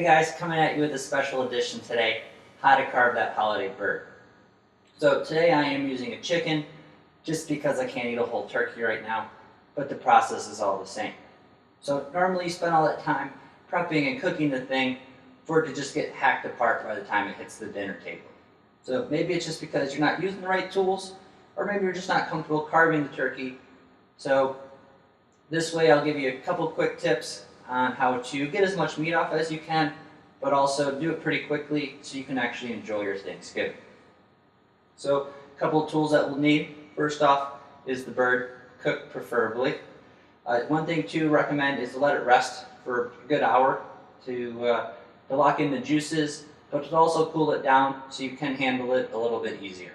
Hey guys, coming at you with a special edition today, how to carve that holiday bird. So today I am using a chicken, just because I can't eat a whole turkey right now, but the process is all the same. So normally you spend all that time prepping and cooking the thing for it to just get hacked apart by the time it hits the dinner table. So maybe it's just because you're not using the right tools, or maybe you're just not comfortable carving the turkey. So this way I'll give you a couple quick tips on how to get as much meat off as you can, but also do it pretty quickly so you can actually enjoy your Thanksgiving. So a couple of tools that we'll need. First off is the bird, cooked preferably. One thing to recommend is to let it rest for a good hour to lock in the juices, but to also cool it down so you can handle it a little bit easier.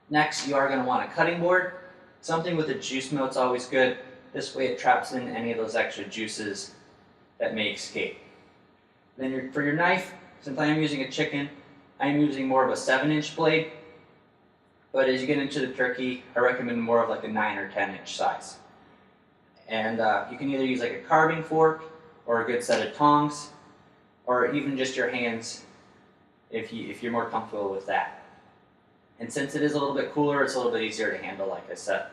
Next, you are going to want a cutting board. Something with a juice mote's always good. This way it traps in any of those extra juices that may escape. Then for your knife, since I am using a chicken, I am using more of a 7-inch blade. But as you get into the turkey, I recommend more of like a 9 or 10-inch size. And you can either use like a carving fork or a good set of tongs, or even just your hands if you're more comfortable with that. And since it is a little bit cooler, it's a little bit easier to handle, like I said.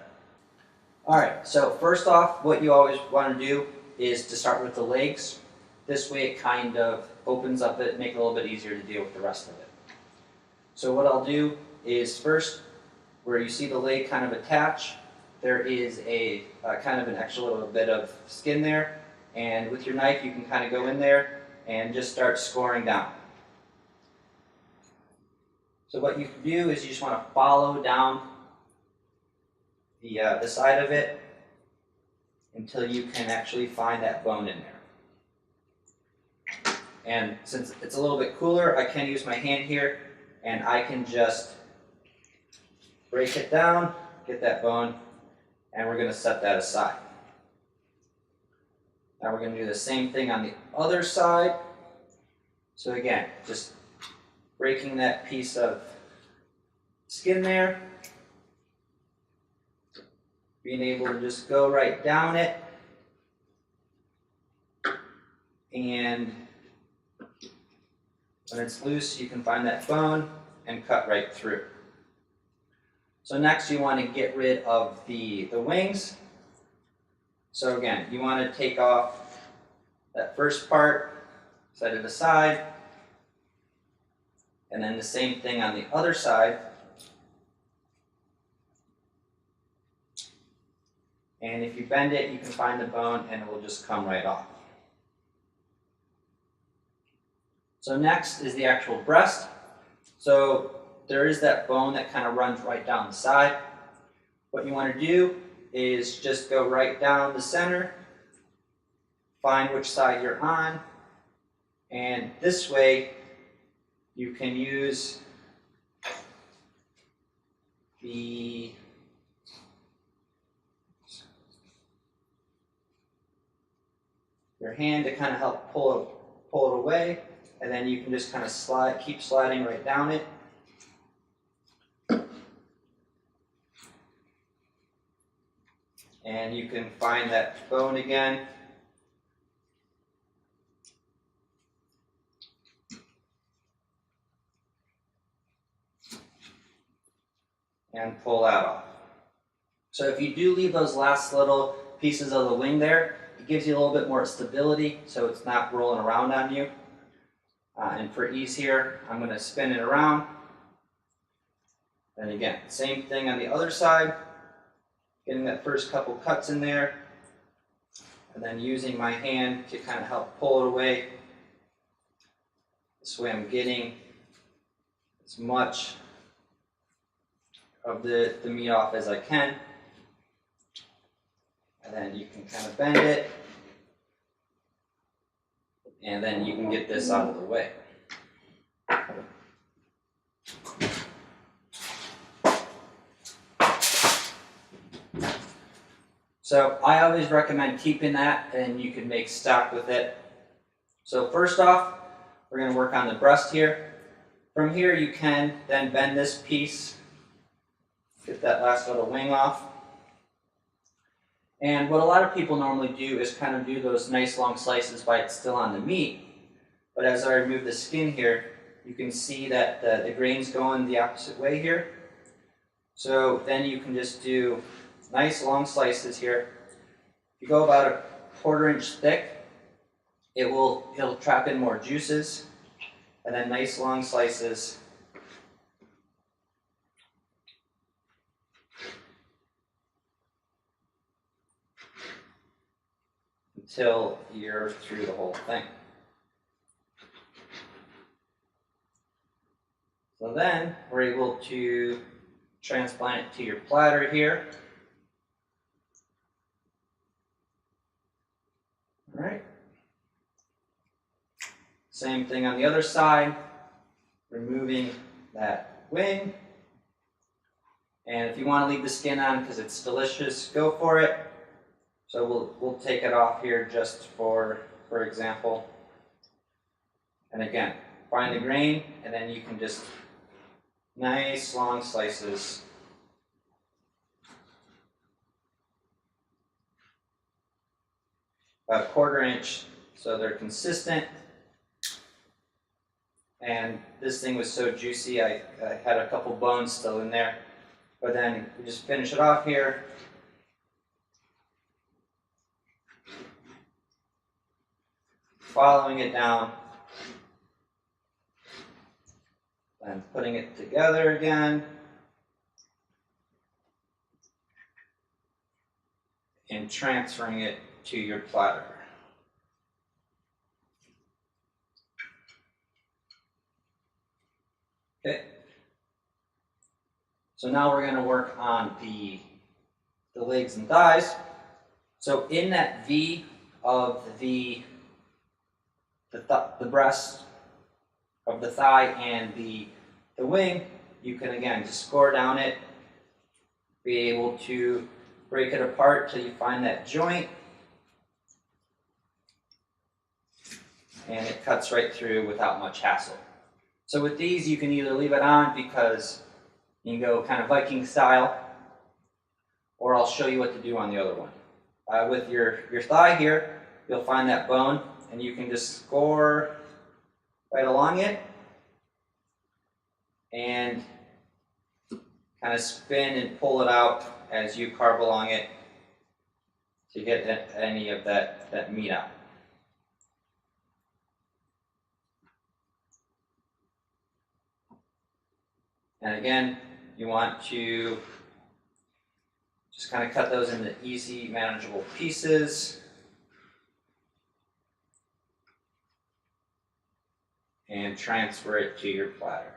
Alright, so first off, what you always want to do is to start with the legs. This way it kind of opens up it, make it a little bit easier to deal with the rest of it. So what I'll do is first, where you see the leg kind of attach, there is a kind of an extra little bit of skin there, and with your knife you can kind of go in there and just start scoring down. So what you can do is you just want to follow down the side of it until you can actually find that bone in there. And since it's a little bit cooler, I can use my hand here and I can just break it down, get that bone, and we're going to set that aside. Now we're going to do the same thing on the other side. So again, just breaking that piece of skin there, being able to just go right down it, and when it's loose you can find that bone and cut right through. So next you want to get rid of the wings. So again, you want to take off that first part, set it aside, and then the same thing on the other side. And if you bend it, you can find the bone and it will just come right off. So next is the actual breast. So there is that bone that kind of runs right down the side. What you want to do is just go right down the center, find which side you're on, and this way you can use your hand to kind of help pull it away, and then you can just kind of keep sliding right down it. And you can find that bone again. And pull that off. So if you do leave those last little pieces of the wing there, it gives you a little bit more stability so it's not rolling around on you. And for ease here, I'm going to spin it around. And again, same thing on the other side. Getting that first couple cuts in there. And then using my hand to kind of help pull it away. This way I'm getting as much of the meat off as I can. And then you can kind of bend it, and then you can get this out of the way. So I always recommend keeping that, and you can make stock with it. So first off, we're going to work on the breast here. From here you can then bend this piece, get that last little wing off. And what a lot of people normally do is kind of do those nice long slices while it's still on the meat. But as I remove the skin here, you can see that the grain's going the opposite way here. So then you can just do nice long slices here. If you go about a 1/4 inch thick, it'll trap in more juices, and then nice long slices. Until you're through the whole thing. So then we're able to transplant it to your platter here. All right. Same thing on the other side, removing that wing. And if you want to leave the skin on because it's delicious, go for it. So we'll take it off here just for example. And again, find the grain, and then you can just nice long slices. About 1/4 inch, so they're consistent. And this thing was so juicy, I had a couple bones still in there. But then we just finish it off here. Following it down, and putting it together again, and transferring it to your platter. Okay. So now we're going to work on the legs and thighs. So in that V of the breast of the thigh and the wing, you can again just score down it, be able to break it apart till you find that joint, and it cuts right through without much hassle. So with these, you can either leave it on because you can go kind of Viking style, or I'll show you what to do on the other one. With your thigh here, you'll find that bone, and you can just score right along it and kind of spin and pull it out as you carve along it to get any of that meat out. And again, you want to just kind of cut those into easy, manageable pieces. And transfer it to your platter.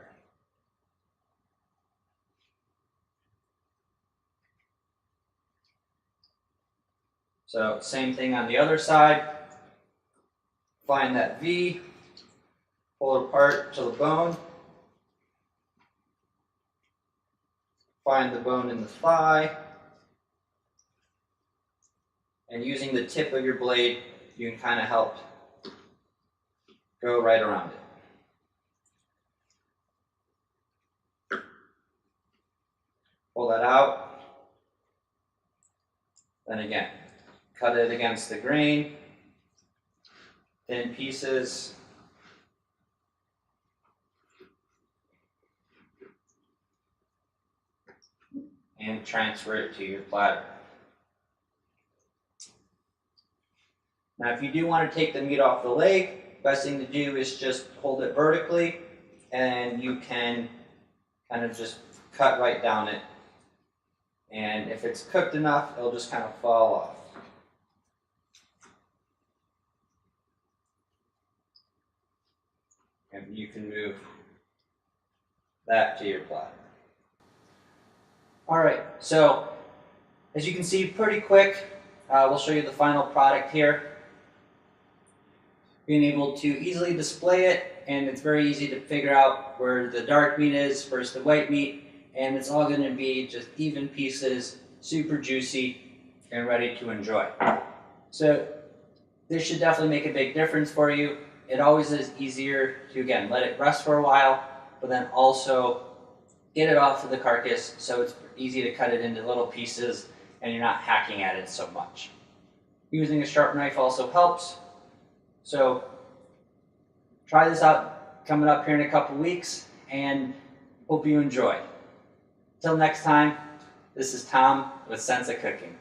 So same thing on the other side. Find that V, pull it apart to the bone. Find the bone in the thigh. And using the tip of your blade, you can kind of help go right around it. Pull that out. Then again, cut it against the grain, thin pieces. And transfer it to your platter. Now, if you do want to take the meat off the leg, best thing to do is just hold it vertically, and you can kind of just cut right down it. And if it's cooked enough, it'll just kind of fall off. And you can move that to your platter. All right, so as you can see, pretty quick. We'll show you the final product here. Being able to easily display it, and it's very easy to figure out where the dark meat is versus the white meat, and it's all going to be just even pieces, super juicy, and ready to enjoy. So this should definitely make a big difference for you. It always is easier to, again, let it rest for a while, but then also get it off of the carcass so it's easy to cut it into little pieces and you're not hacking at it so much. Using a sharp knife also helps. So Try this out coming up here in a couple weeks, and hope you enjoy. Till next time, this is Tom with Sense of Cooking.